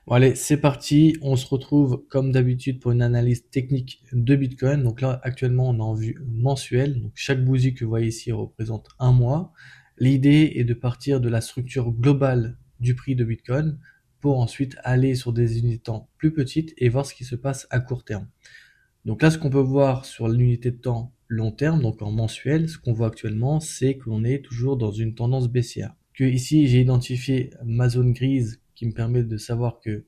Bon allez, c'est parti. On se retrouve comme d'habitude pour une analyse technique de Bitcoin. Donc là, actuellement, on est en vue mensuelle. Donc chaque bougie que vous voyez ici représente un mois. L'idée est de partir de la structure globale du prix de Bitcoin pour ensuite aller sur des unités de temps plus petites et voir ce qui se passe à court terme. Donc là, ce qu'on peut voir sur l'unité de temps long terme, donc en mensuel, ce qu'on voit actuellement, c'est que l'on est toujours dans une tendance baissière. Que ici, j'ai identifié ma zone grise qui me permet de savoir que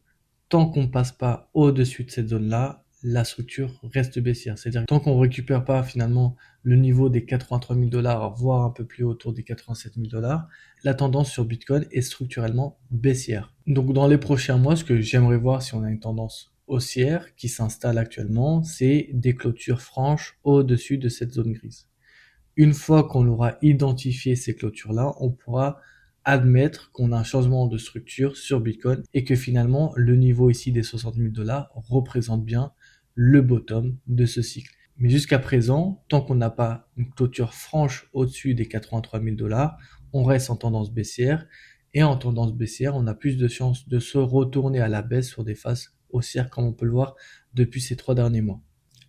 tant qu'on ne passe pas au-dessus de cette zone-là, la structure reste baissière. C'est-à-dire que tant qu'on ne récupère pas finalement le niveau des 83 000 dollars, voire un peu plus haut, autour des 87 000 dollars, la tendance sur Bitcoin est structurellement baissière. Donc dans les prochains mois, ce que j'aimerais voir si on a une tendance haussière qui s'installe actuellement, c'est des clôtures franches au-dessus de cette zone grise. Une fois qu'on aura identifié ces clôtures-là, on pourra admettre qu'on a un changement de structure sur Bitcoin et que finalement le niveau ici des 60 000 dollars représente bien le bottom de ce cycle. Mais jusqu'à présent, tant qu'on n'a pas une clôture franche au-dessus des 83 000 dollars, on reste en tendance baissière et en tendance baissière, on a plus de chances de se retourner à la baisse sur des phases haussières comme on peut le voir depuis ces 3 derniers mois.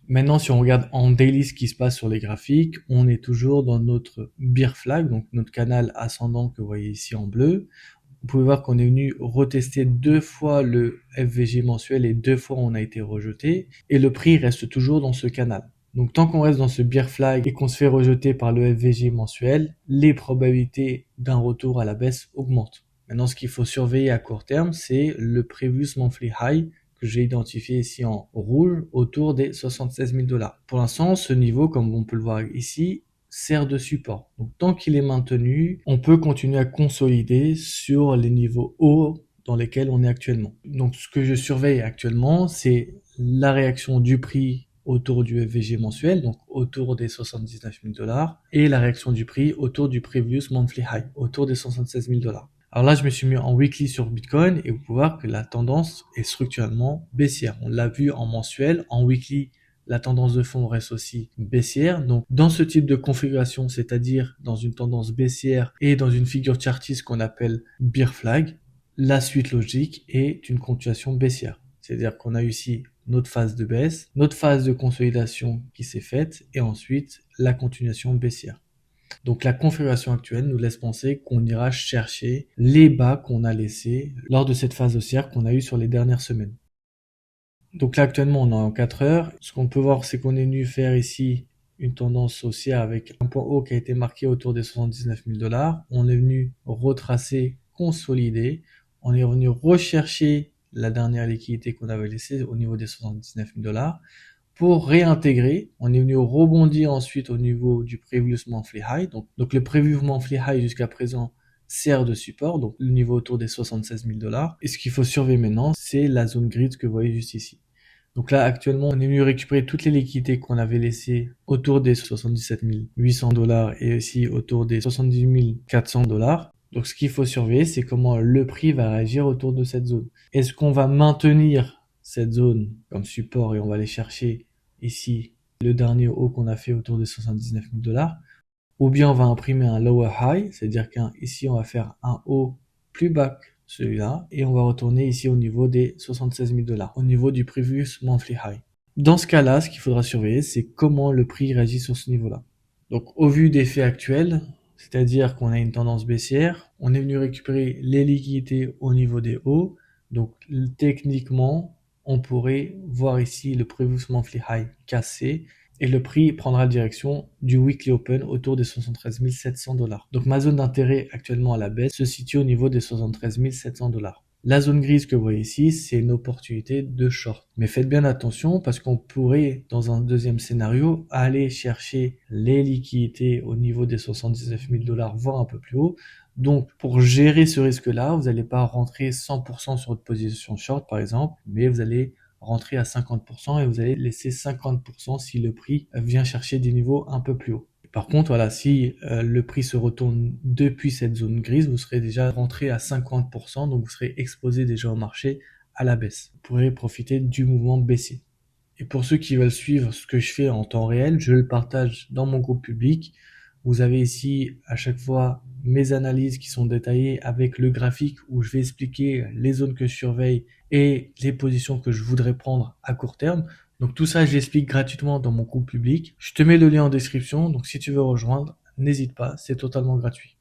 Maintenant, si on regarde en daily ce qui se passe sur les graphiques, on est toujours dans notre bear flag, donc notre canal ascendant que vous voyez ici en bleu. Vous pouvez voir qu'on est venu retester 2 fois le FVG mensuel et 2 fois on a été rejeté. Et le prix reste toujours dans ce canal. Donc tant qu'on reste dans ce bear flag et qu'on se fait rejeter par le FVG mensuel, les probabilités d'un retour à la baisse augmentent. Maintenant, ce qu'il faut surveiller à court terme, c'est le previous monthly high que j'ai identifié ici en rouge autour des 76 000 dollars. Pour l'instant, ce niveau, comme on peut le voir ici, sert de support. Donc tant qu'il est maintenu, on peut continuer à consolider sur les niveaux hauts dans lesquels on est actuellement. Donc ce que je surveille actuellement, c'est la réaction du prix autour du FVG mensuel, donc autour des 79 000 dollars, et la réaction du prix autour du previous monthly high, autour des 76 000 dollars. Alors là, je me suis mis en weekly sur Bitcoin et vous pouvez voir que la tendance est structurellement baissière. On l'a vu en mensuel, en weekly, la tendance de fond reste aussi baissière. Donc, dans ce type de configuration, c'est-à-dire dans une tendance baissière et dans une figure chartiste qu'on appelle bear flag, la suite logique est une continuation baissière. C'est-à-dire qu'on a ici notre phase de baisse, notre phase de consolidation qui s'est faite et ensuite la continuation baissière. Donc la configuration actuelle nous laisse penser qu'on ira chercher les bas qu'on a laissés lors de cette phase haussière qu'on a eue sur les dernières semaines. Donc là actuellement on est en 4 heures. Ce qu'on peut voir c'est qu'on est venu faire ici une tendance haussière avec un point haut qui a été marqué autour des 79 000 dollars. On est venu retracer, consolider. On est venu rechercher la dernière liquidité qu'on avait laissée au niveau des 79 000 dollars. Pour réintégrer, on est venu rebondir ensuite au niveau du previous monthly high. Donc le previous monthly high jusqu'à présent sert de support, donc le niveau autour des 76 000 dollars. Et ce qu'il faut surveiller maintenant, c'est la zone grise que vous voyez juste ici. Donc là, actuellement, on est venu récupérer toutes les liquidités qu'on avait laissées autour des 77 800 dollars et aussi autour des 78 400 dollars. Donc ce qu'il faut surveiller, c'est comment le prix va réagir autour de cette zone. Est-ce qu'on va maintenir cette zone comme support et on va aller chercher ici le dernier haut qu'on a fait autour des 79 000 dollars, ou bien on va imprimer un lower high, c'est-à-dire qu'ici on va faire un haut plus bas que celui-là et on va retourner ici au niveau des 76 000 dollars, au niveau du previous monthly high. Dans ce cas-là, ce qu'il faudra surveiller, c'est comment le prix réagit sur ce niveau-là. Donc au vu des faits actuels, c'est-à-dire qu'on a une tendance baissière, on est venu récupérer les liquidités au niveau des hauts, donc techniquement, on pourrait voir ici le previous monthly high cassé et le prix prendra la direction du weekly open autour des 73 700 dollars. Donc ma zone d'intérêt actuellement à la baisse se situe au niveau des 73 700 dollars. La zone grise que vous voyez ici, c'est une opportunité de short. Mais faites bien attention parce qu'on pourrait, dans un deuxième scénario, aller chercher les liquidités au niveau des 79 000 dollars, voire un peu plus haut. Donc, pour gérer ce risque-là, vous n'allez pas rentrer 100% sur votre position short, par exemple, mais vous allez rentrer à 50% et vous allez laisser 50% si le prix vient chercher des niveaux un peu plus hauts. Par contre, voilà, si le prix se retourne depuis cette zone grise, vous serez déjà rentré à 50%, donc vous serez exposé déjà au marché à la baisse. Vous pourrez profiter du mouvement baissier. Et pour ceux qui veulent suivre ce que je fais en temps réel, je le partage dans mon groupe public. Vous avez ici à chaque fois mes analyses qui sont détaillées avec le graphique où je vais expliquer les zones que je surveille et les positions que je voudrais prendre à court terme. Donc tout ça, je l'explique gratuitement dans mon groupe public. Je te mets le lien en description, donc si tu veux rejoindre, n'hésite pas, c'est totalement gratuit.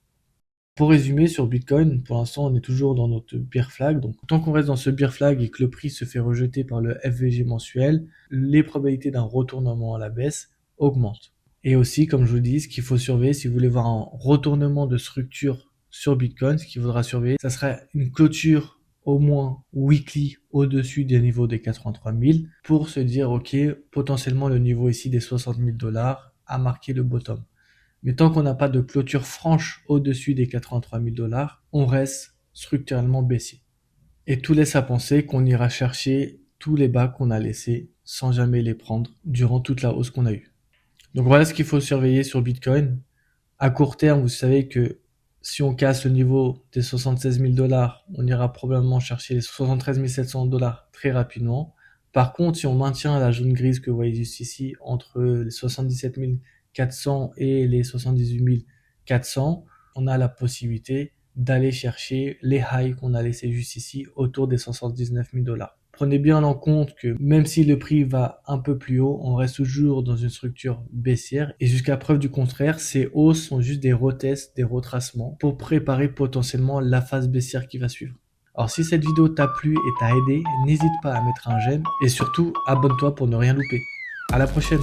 Pour résumer sur Bitcoin, pour l'instant on est toujours dans notre bear flag, donc tant qu'on reste dans ce bear flag et que le prix se fait rejeter par le FVG mensuel, les probabilités d'un retournement à la baisse augmentent. Et aussi, comme je vous dis, ce qu'il faut surveiller, si vous voulez voir un retournement de structure sur Bitcoin, ce qu'il faudra surveiller, ça sera une clôture au moins weekly au-dessus des niveaux des 83 000 pour se dire, ok, potentiellement le niveau ici des 60 000 $ a marqué le bottom. Mais tant qu'on n'a pas de clôture franche au-dessus des 83 000 $, on reste structurellement baissier. Et tout laisse à penser qu'on ira chercher tous les bas qu'on a laissés sans jamais les prendre durant toute la hausse qu'on a eue. Donc voilà ce qu'il faut surveiller sur Bitcoin. À court terme, vous savez que si on casse le niveau des 76 000 $, on ira probablement chercher les 73 700 $ très rapidement. Par contre, si on maintient la zone grise que vous voyez juste ici, entre les 77 400 et les 78 400, on a la possibilité d'aller chercher les highs qu'on a laissés juste ici, autour des 79 000 $. Prenez bien en compte que même si le prix va un peu plus haut, on reste toujours dans une structure baissière et jusqu'à preuve du contraire, ces hausses sont juste des retests, des retracements pour préparer potentiellement la phase baissière qui va suivre. Alors si cette vidéo t'a plu et t'a aidé, n'hésite pas à mettre un j'aime et surtout abonne-toi pour ne rien louper. À la prochaine!